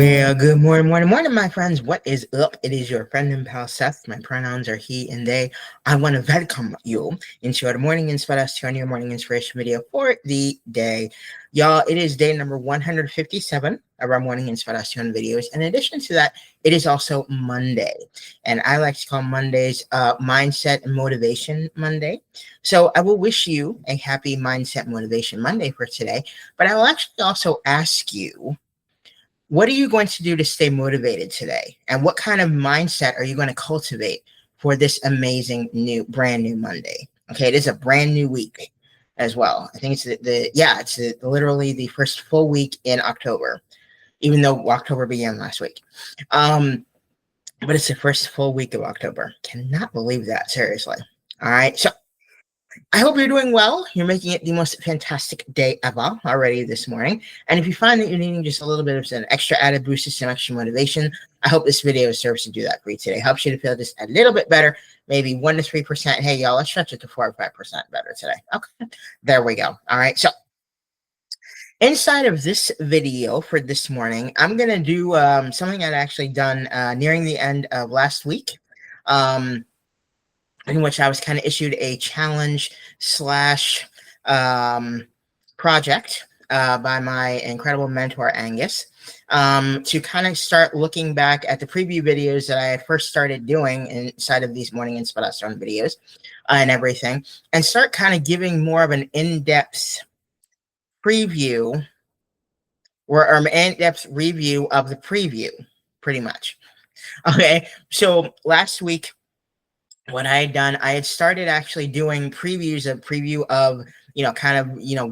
Well, good morning, my friends. What is up? It is your friend and pal Seth. My pronouns are he and they. I want to welcome you into our Morning Inspirational, your Morning Inspiration video for the day. Y'all, it is day number 157 of our Morning Inspiration videos. In addition to that, it is also Monday. And I like to call Mondays Mindset and Motivation Monday. So I will wish you a happy Mindset Motivation Monday for today. But I will actually also ask you, what are you going to do to stay motivated today? And what kind of mindset are you going to cultivate for this amazing brand new Monday? Okay, it is a brand new week as well. I think it's literally the first full week in October, even though October began last week. But it's the first full week of October. Cannot believe that, seriously. All right, so I hope you're doing well. You're making it the most fantastic day ever already this morning. And if you find that you're needing just a little bit of an extra added boost of some extra motivation, I hope this video serves to do that for you today. Helps you to feel just a little bit better, maybe 1 to 3%. Hey, y'all, let's stretch it to 4 or 5% better today. Okay, there we go. All right, so inside of this video for this morning, I'm going to do something I'd actually done nearing the end of last week. In which I was kind of issued a challenge slash project by my incredible mentor, Angus, to kind of start looking back at the preview videos that I first started doing inside of these Morning Inspiration videos and everything, and start kind of giving more of an in-depth preview or an in-depth review of the preview, pretty much. Okay, so last week, what I had done, I had started actually doing preview of,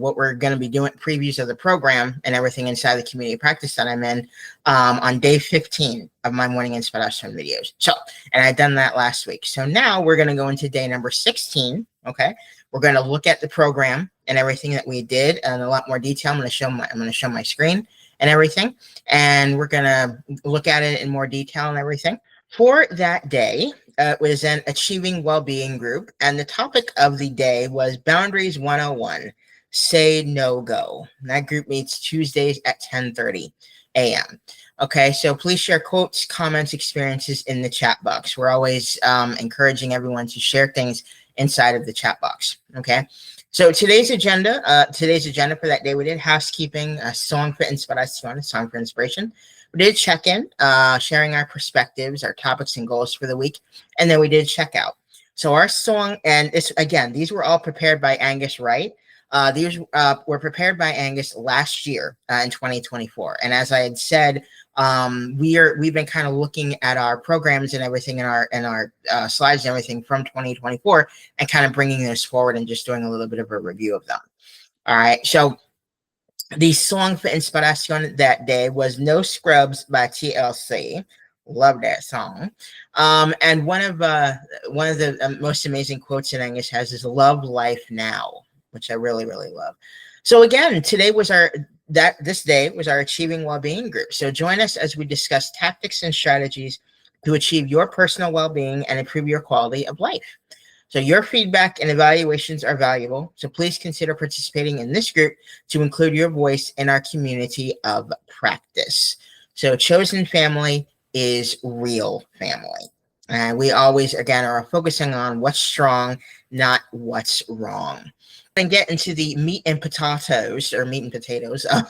what we're going to be doing, previews of the program and everything inside the community practice that I'm in on day 15 of my Morning Inspiration videos. So, and I'd done that last week. So now we're going to go into day number 16. Okay. We're going to look at the program and everything that we did in a lot more detail. I'm going to show my screen and everything, and we're going to look at it in more detail and everything. For that day, was an Achieving Wellbeing group, and the topic of the day was Boundaries 101, Say No Go. And that group meets Tuesdays at 10:30 a.m. Okay, so please share quotes, comments, experiences in the chat box. We're always encouraging everyone to share things inside of the chat box. Okay, so today's agenda for that day, we did housekeeping, a song for inspiration, a song for inspiration. We did check in, sharing our perspectives, our topics and goals for the week, and then we did check out. So our song, and this again, these were all prepared by Angus Wright. These were prepared by Angus last year in 2024. And as I had said, we've been kind of looking at our programs and everything in our slides and everything from 2024, and kind of bringing those forward and just doing a little bit of a review of them. All right, so the song for inspiration that day was No Scrubs by TLC. Love that song. And one of the most amazing quotes that Angus has is "Love life now," which I really, really love. So again, this day was our Achieving Wellbeing group. So join us as we discuss tactics and strategies to achieve your personal well-being and improve your quality of life. So your feedback and evaluations are valuable, so please consider participating in this group to include your voice in our community of practice. So chosen family is real family. And we always, again, are focusing on what's strong, not what's wrong. And get into the meat and potatoes of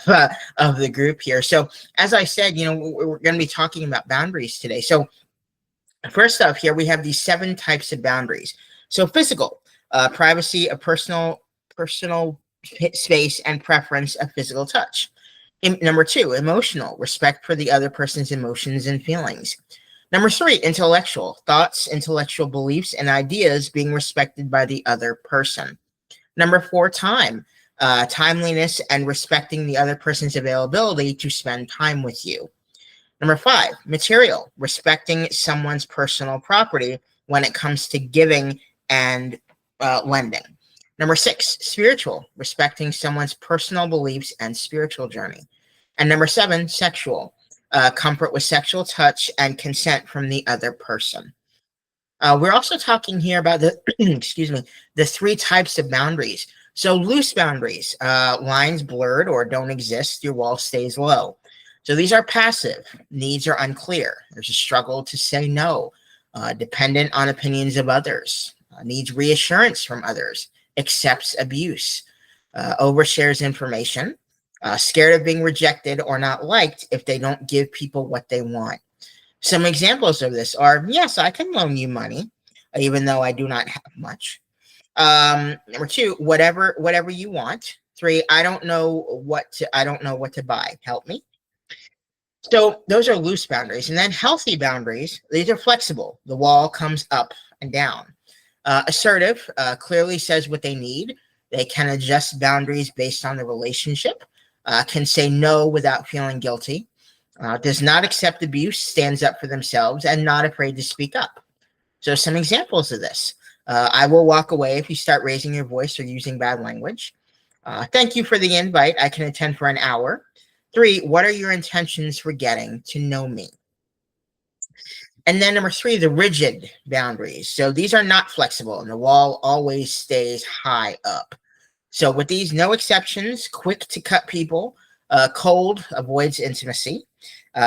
the group here. So as I said, we're going to be talking about boundaries today. So first off here, we have these 7 types of boundaries. So physical, privacy of personal space and preference of physical touch. Number 2, emotional, respect for the other person's emotions and feelings. Number 3, intellectual, thoughts, intellectual beliefs, and ideas being respected by the other person. Number 4, time, timeliness and respecting the other person's availability to spend time with you. Number 5, material, respecting someone's personal property when it comes to giving and lending. Number 6, spiritual, respecting someone's personal beliefs and spiritual journey. And number 7, sexual, comfort with sexual touch and consent from the other person. We're also talking here about the, the 3 types of boundaries. So loose boundaries, lines blurred or don't exist, your wall stays low. So these are passive. Needs are unclear. There's a struggle to say no, dependent on opinions of others, needs reassurance from others, accepts abuse, overshares information, scared of being rejected or not liked if they don't give people what they want. Some examples of this are, yes, I can loan you money, even though I do not have much. Number two, whatever you want. Three, I don't know what to buy. Help me. So those are loose boundaries. And then healthy boundaries, these are flexible. The wall comes up and down. Assertive, clearly says what they need. They can adjust boundaries based on the relationship, can say no without feeling guilty, does not accept abuse, stands up for themselves, and not afraid to speak up. So some examples of this. I will walk away if you start raising your voice or using bad language. Thank you for the invite. I can attend for an hour. Three, what are your intentions for getting to know me? And then number three, the rigid boundaries. So these are not flexible, and the wall always stays high up. So with these, no exceptions, quick to cut people, cold, avoids intimacy,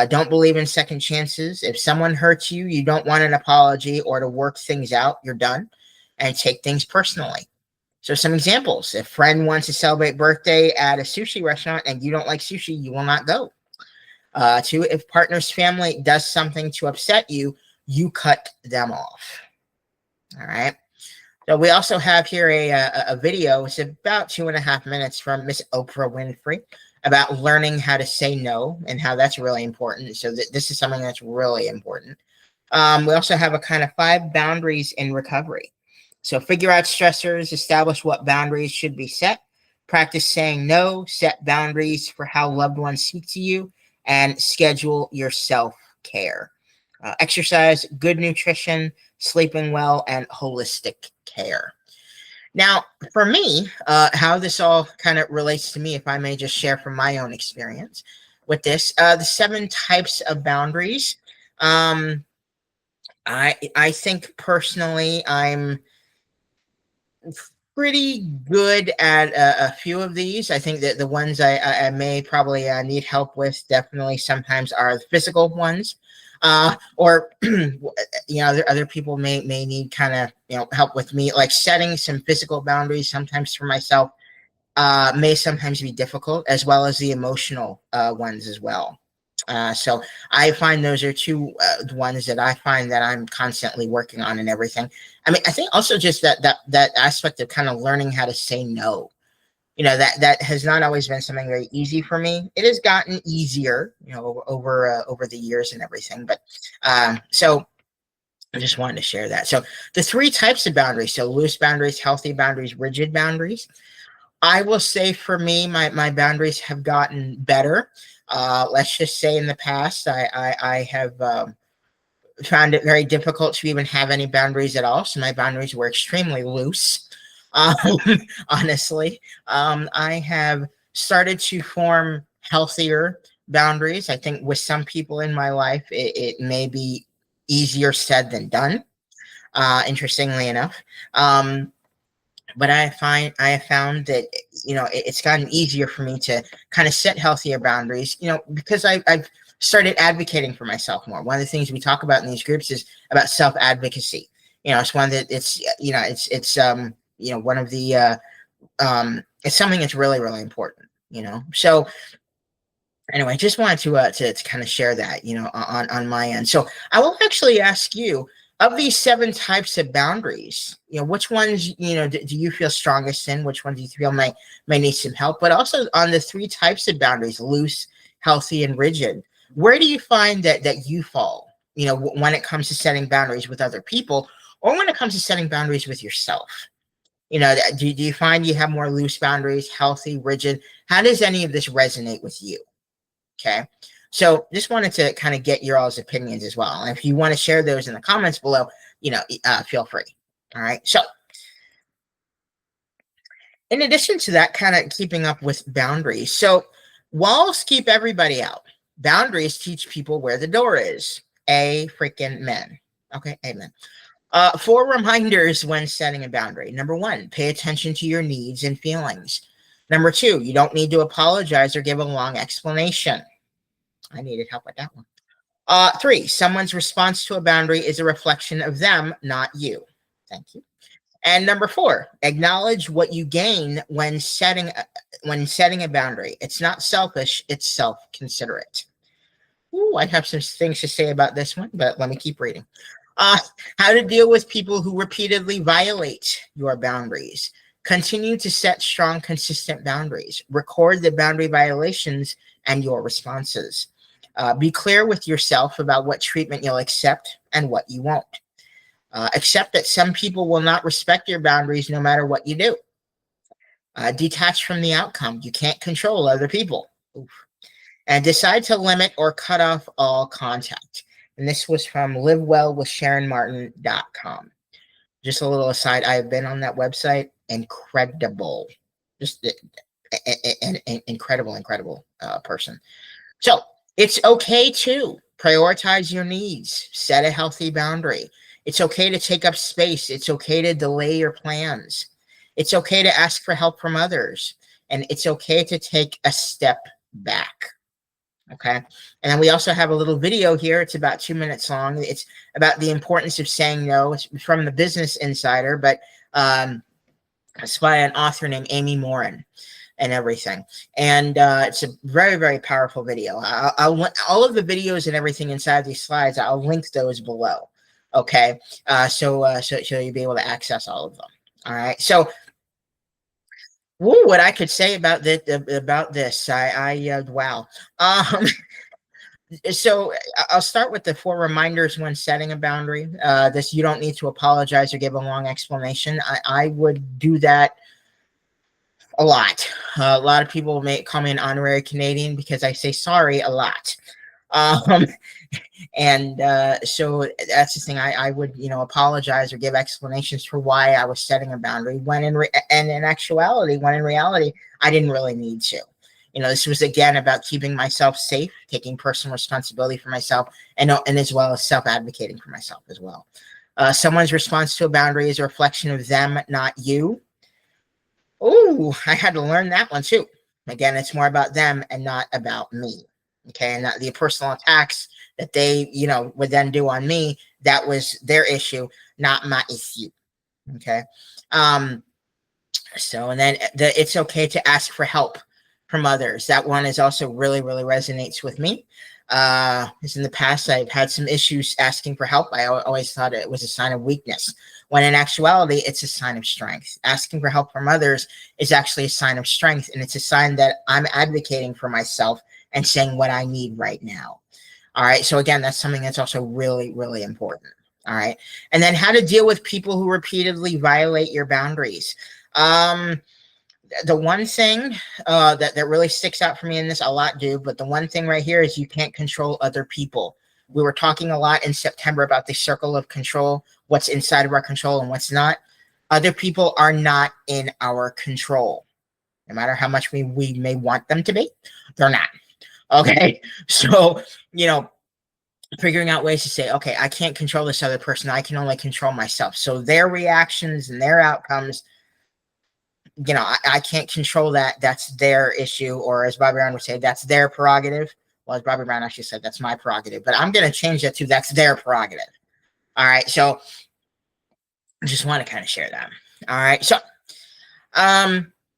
don't believe in second chances. If someone hurts you, you don't want an apology or to work things out, you're done, and take things personally. So some examples: if a friend wants to celebrate birthday at a sushi restaurant and you don't like sushi, you will not go. Two, if partner's family does something to upset you, you cut them off. All right. So we also have here a video. It's about 2.5 minutes from Miss Oprah Winfrey about learning how to say no and how that's really important. So this is something that's really important. We also have a kind of 5 boundaries in recovery. So figure out stressors, establish what boundaries should be set, practice saying no, set boundaries for how loved ones speak to you, and schedule your self-care. Exercise, good nutrition, sleeping well, and holistic care. Now, for me, how this all kind of relates to me, if I may just share from my own experience with this, the 7 types of boundaries. I think personally, I'm pretty good at a few of these. I think that the ones I may probably need help with definitely sometimes are the physical ones. Or other people may need kind of help with me, like setting some physical boundaries sometimes for myself may sometimes be difficult, as well as the emotional ones as well. So I find those are 2 ones that I find that I'm constantly working on and everything. I mean, I think also just that aspect of kind of learning how to say no. That has not always been something very easy for me. It has gotten easier, over the years and everything. But so I just wanted to share that. So the 3 types of boundaries: so loose boundaries, healthy boundaries, rigid boundaries. I will say for me, my boundaries have gotten better. Let's just say in the past, I have found it very difficult to even have any boundaries at all. So my boundaries were extremely loose. Um, honestly, I have started to form healthier boundaries. I think with some people in my life, it may be easier said than done. Interestingly enough. But I have found that it's gotten easier for me to kind of set healthier boundaries, because I've started advocating for myself more. One of the things we talk about in these groups is about self-advocacy. It's one that it's one of the it's something that's really, really important. So anyway, just wanted to kind of share that, on my end. So I will actually ask you, of these 7 types of boundaries, which ones, do you feel strongest in? Which ones do you feel may need some help? But also on the 3 types of boundaries: loose, healthy, and rigid. Where do you find that you fall, when it comes to setting boundaries with other people, or when it comes to setting boundaries with yourself? Do you find you have more loose boundaries, healthy, rigid? How does any of this resonate with you? Okay. So just wanted to kind of get your all's opinions as well. And if you want to share those in the comments below, feel free. All right. So in addition to that, kind of keeping up with boundaries. So walls keep everybody out. Boundaries teach people where the door is. Freaking men. Okay. Amen. 4 reminders when setting a boundary. Number 1, pay attention to your needs and feelings. Number 2, you don't need to apologize or give a long explanation. I needed help with that one. 3, someone's response to a boundary is a reflection of them, not you. Thank you. And number 4, acknowledge what you gain when setting a boundary. It's not selfish, it's self-considerate. Ooh, I have some things to say about this one, but let me keep reading. Uh, how to deal with people who repeatedly violate your boundaries. Continue to set strong, consistent boundaries. Record the boundary violations and your responses. Be clear with yourself about what treatment you'll accept and what you won't. Accept that some people will not respect your boundaries no matter what you do. Detach from the outcome. You can't control other people. Oof. And decide to limit or cut off all contact. And this was from livewellwithsharonmartin.com. Just a little aside, I've been on that website. Incredible. Just an incredible person. So it's okay to prioritize your needs, set a healthy boundary. It's okay to take up space. It's okay to delay your plans. It's okay to ask for help from others. And it's okay to take a step back. Okay. And then we also have a little video here. It's about 2 minutes long. It's about the importance of saying no. It's from the Business Insider, but it's by an author named Amy Morin and everything. And it's a very, very powerful video. I'll all of the videos and everything inside these slides, I'll link those below. Okay. So you'll be able to access all of them. All right. So what I could say about this, wow. So I'll start with the 4 reminders when setting a boundary. This, you don't need to apologize or give a long explanation. I would do that a lot. A lot of people may call me an honorary Canadian because I say sorry a lot. And so that's the thing. I would, apologize or give explanations for why I was setting a boundary when in reality, I didn't really need to. This was again about keeping myself safe, taking personal responsibility for myself, and as well as self-advocating for myself as well. Someone's response to a boundary is a reflection of them, not you. Oh, I had to learn that one too. Again, it's more about them and not about me. Okay, and the personal attacks that they, would then do on me, that was their issue, not my issue. Okay. So, and then it's okay to ask for help from others. That one is also really, really resonates with me. Because in the past, I've had some issues asking for help. I always thought it was a sign of weakness, when in actuality, it's a sign of strength. Asking for help from others is actually a sign of strength, and it's a sign that I'm advocating for myself and saying what I need right now. All right. So again, that's something that's also really, really important. All right. And then how to deal with people who repeatedly violate your boundaries. The one thing that really sticks out for me in this, a lot do, but the one thing right here is you can't control other people. We were talking a lot in September about the circle of control, what's inside of our control and what's not. Other people are not in our control. No matter how much we may want them to be, they're not. Okay. So, figuring out ways to say, okay, I can't control this other person. I can only control myself. So their reactions and their outcomes, I can't control that. That's their issue. Or as Bobby Brown would say, that's their prerogative. Well, as Bobby Brown actually said, that's my prerogative. But I'm going to change that to that's their prerogative. All right. So I just want to kind of share that. All right.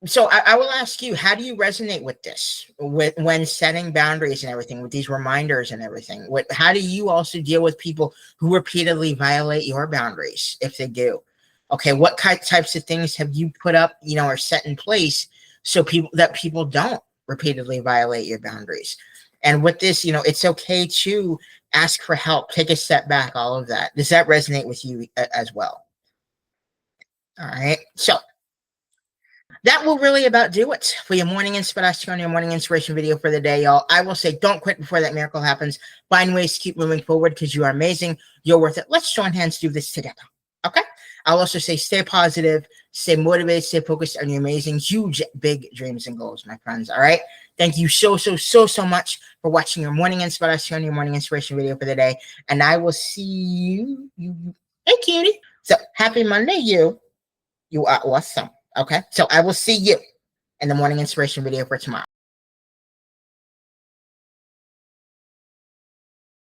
So, I will ask you, how do you resonate with this, when setting boundaries and everything, with these reminders and everything? How do you also deal with people who repeatedly violate your boundaries, if they do? Okay, what types of things have you put up, or set in place so people don't repeatedly violate your boundaries? And with this, it's okay to ask for help, take a step back, all of that. Does that resonate with you as well? All right, so that will really about do it for your morning inspiration, your morning inspiration video for the day, y'all. I will say, don't quit before that miracle happens. Find ways to keep moving forward because you are amazing. You're worth it. Let's join hands, do this together. Okay. I'll also say, stay positive, stay motivated, stay focused on your amazing, huge, big dreams and goals, my friends. All right. Thank you so much for watching your morning inspiration, your morning inspiration video for the day. And I will see you. Hey, cutie. So happy Monday, you. You are awesome. Okay, so I will see you in the morning inspiration video for tomorrow.